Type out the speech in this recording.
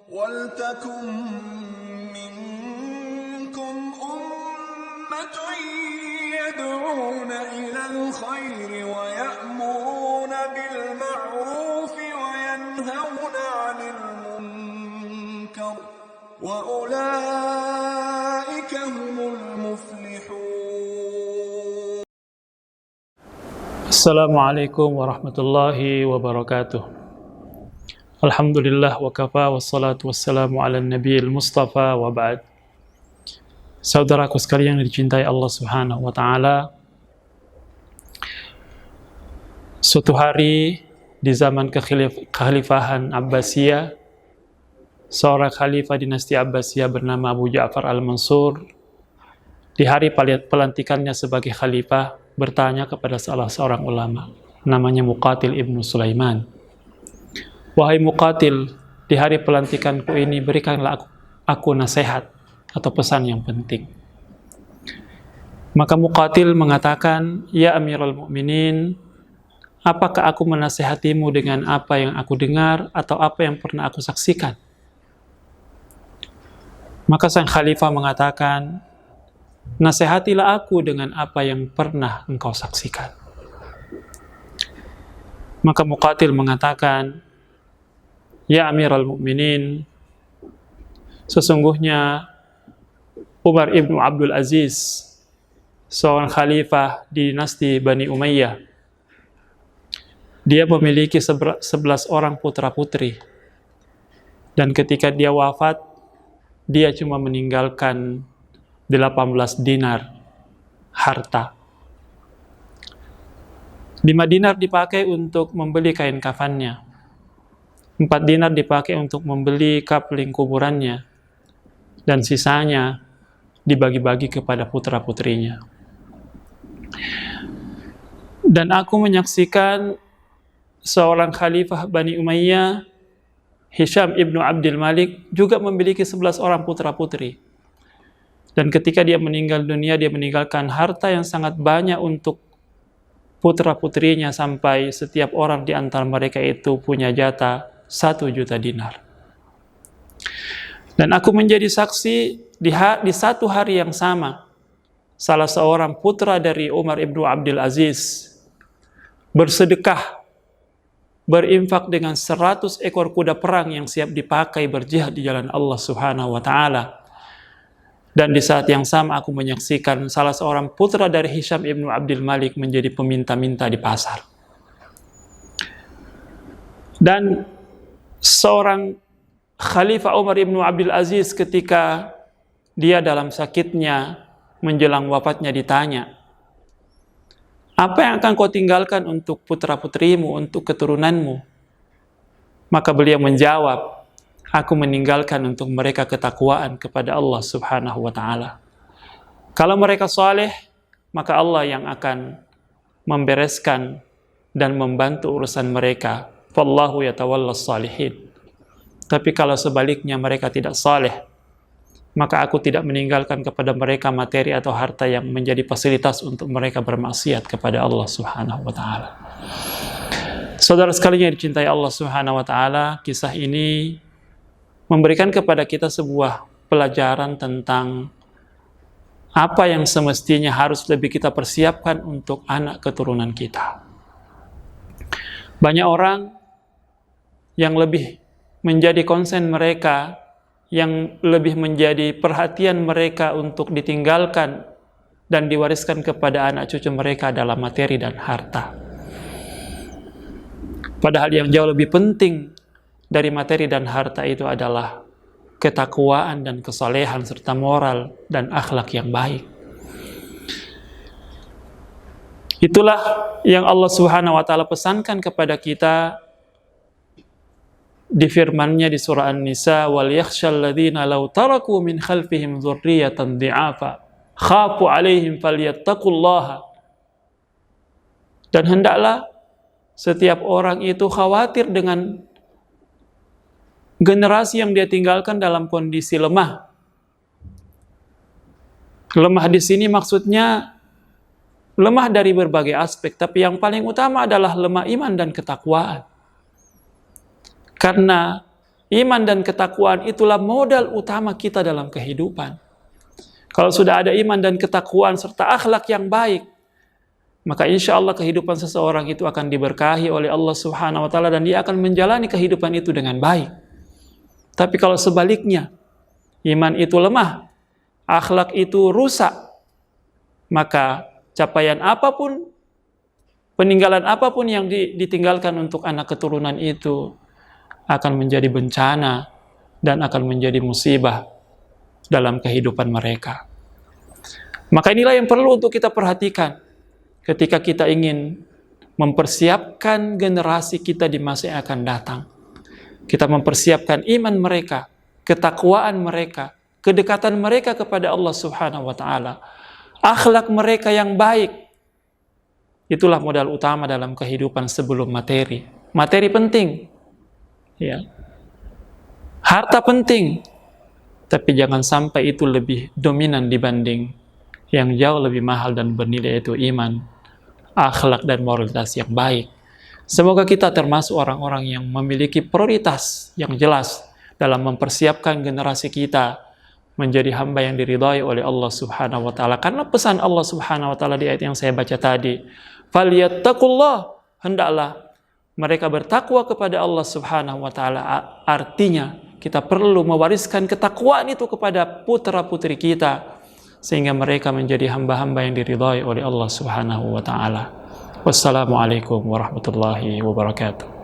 وَلْتَكُنْ مِنْكُمْ أُمَّةٌ يَدْعُونَ إِلَى الْخَيْرِ وَيَأْمُرُونَ بِالْمَعْرُوفِ وَيَنْهَوْنَ عَنِ الْمُنْكَرِ وَأُولَئِكَ هُمُ الْمُفْلِحُونَ. Assalamualaikum warahmatullahi wabarakatuh. Alhamdulillah wa kafa wassalatu wassalamu ala nabiyil mustafa wa ba'd. Saudaraku sekalian yang dicintai Allah Subhanahu wa taala, suatu hari di zaman kekhalifahan Abbasiyah, seorang khalifah dinasti Abbasiyah bernama Abu Ja'far al-Mansur, di hari pelantikannya sebagai khalifah, bertanya kepada salah seorang ulama, namanya Muqatil ibnu Sulaiman. Wahai Muqatil, di hari pelantikanku ini berikanlah aku nasihat atau pesan yang penting. Maka Muqatil mengatakan, Ya Amirul Mukminin, apakah aku menasihatimu dengan apa yang aku dengar atau apa yang pernah aku saksikan? Maka sang khalifah mengatakan, nasihatilah aku dengan apa yang pernah engkau saksikan. Maka Muqatil mengatakan, Ya Amirul Mukminin, sesungguhnya Umar ibnu Abdul Aziz, seorang khalifah di dinasti Bani Umayyah, dia memiliki 11 orang putra-putri. Dan ketika dia wafat, dia cuma meninggalkan 18 dinar harta. 5 dinar dipakai untuk membeli kain kafannya. 4 dinar dipakai untuk membeli kapling kuburannya, dan sisanya dibagi-bagi kepada putra-putrinya. Dan aku menyaksikan seorang khalifah Bani Umayyah, Hisham ibnu Abdul Malik, juga memiliki 11 orang putra-putri. Dan ketika dia meninggal dunia, dia meninggalkan harta yang sangat banyak untuk putra-putrinya, sampai setiap orang di antara mereka itu punya jatah 1 juta dinar. Dan aku menjadi saksi di satu hari yang sama, salah seorang putra dari Umar ibnu Abdul Aziz bersedekah, berinfak dengan 100 ekor kuda perang yang siap dipakai berjihad di jalan Allah Subhanahu wa taala. Dan di saat yang sama aku menyaksikan salah seorang putra dari Hisham ibnu Abdul Malik menjadi peminta-minta di pasar. Dan seorang Khalifah Umar ibnu Abdul Aziz ketika dia dalam sakitnya menjelang wafatnya ditanya, apa yang akan kau tinggalkan untuk putra-putrimu, untuk keturunanmu? Maka beliau menjawab, aku meninggalkan untuk mereka ketakwaan kepada Allah Subhanahu wa taala. Kalau mereka saleh, maka Allah yang akan membereskan dan membantu urusan mereka. Wallahu yatawallas salihin. Tapi kalau sebaliknya mereka tidak saleh, maka aku tidak meninggalkan kepada mereka materi atau harta yang menjadi fasilitas untuk mereka bermaksiat kepada Allah Subhanahu wa taala. Saudara sekalian yang dicintai Allah Subhanahu wa taala, kisah ini memberikan kepada kita sebuah pelajaran tentang apa yang semestinya harus lebih kita persiapkan untuk anak keturunan kita. Banyak orang yang lebih menjadi konsen mereka, yang lebih menjadi perhatian mereka untuk ditinggalkan dan diwariskan kepada anak cucu mereka adalah materi dan harta. Padahal yang jauh lebih penting dari materi dan harta itu adalah ketakwaan dan kesalehan serta moral dan akhlak yang baik. Itulah yang Allah Subhanahu wa taala pesankan kepada kita di firman-Nya di surah An-Nisa, wal yakhshal ladzina law taraku min khalfihim dzurriyyatan dhi'afa khafu 'alaihim falyattaqullaha. Dan hendaklah setiap orang itu khawatir dengan generasi yang dia tinggalkan dalam kondisi lemah. Lemah di sini maksudnya lemah dari berbagai aspek, tapi yang paling utama adalah lemah iman dan ketakwaan. Karena Iman dan ketakwaan itulah modal utama kita dalam kehidupan. Kalau sudah ada iman dan ketakwaan serta akhlak yang baik, maka insya Allah kehidupan seseorang itu akan diberkahi oleh Allah Subhanahu wa Ta'ala dan dia akan menjalani kehidupan itu dengan baik. Tapi kalau sebaliknya, iman itu lemah, akhlak itu rusak, maka capaian apapun, peninggalan apapun yang ditinggalkan untuk anak keturunan itu akan menjadi bencana dan akan menjadi musibah dalam kehidupan mereka. Maka inilah yang perlu untuk kita perhatikan ketika kita ingin mempersiapkan generasi kita di masa yang akan datang. Kita mempersiapkan iman mereka, ketakwaan mereka, kedekatan mereka kepada Allah Subhanahu wa Ta'ala, akhlak mereka yang baik. Itulah modal utama dalam kehidupan sebelum materi. Materi penting, ya. Harta penting, tapi jangan sampai itu lebih dominan dibanding yang jauh lebih mahal dan bernilai, yaitu iman, akhlak dan moralitas yang baik. Semoga kita termasuk orang-orang yang memiliki prioritas yang jelas dalam mempersiapkan generasi kita menjadi hamba yang diridhai oleh Allah Subhanahu wa Ta'ala. Karena pesan Allah Subhanahu wa Ta'ala di ayat yang saya baca tadi, "Falyattaqullah", hendaklah mereka bertakwa kepada Allah Subhanahu wa Ta'ala. Artinya kita perlu mewariskan ketakwaan itu kepada putra-putri kita sehingga mereka menjadi hamba-hamba yang diridhai oleh Allah Subhanahu wa Ta'ala. Wassalamualaikum warahmatullahi wabarakatuh.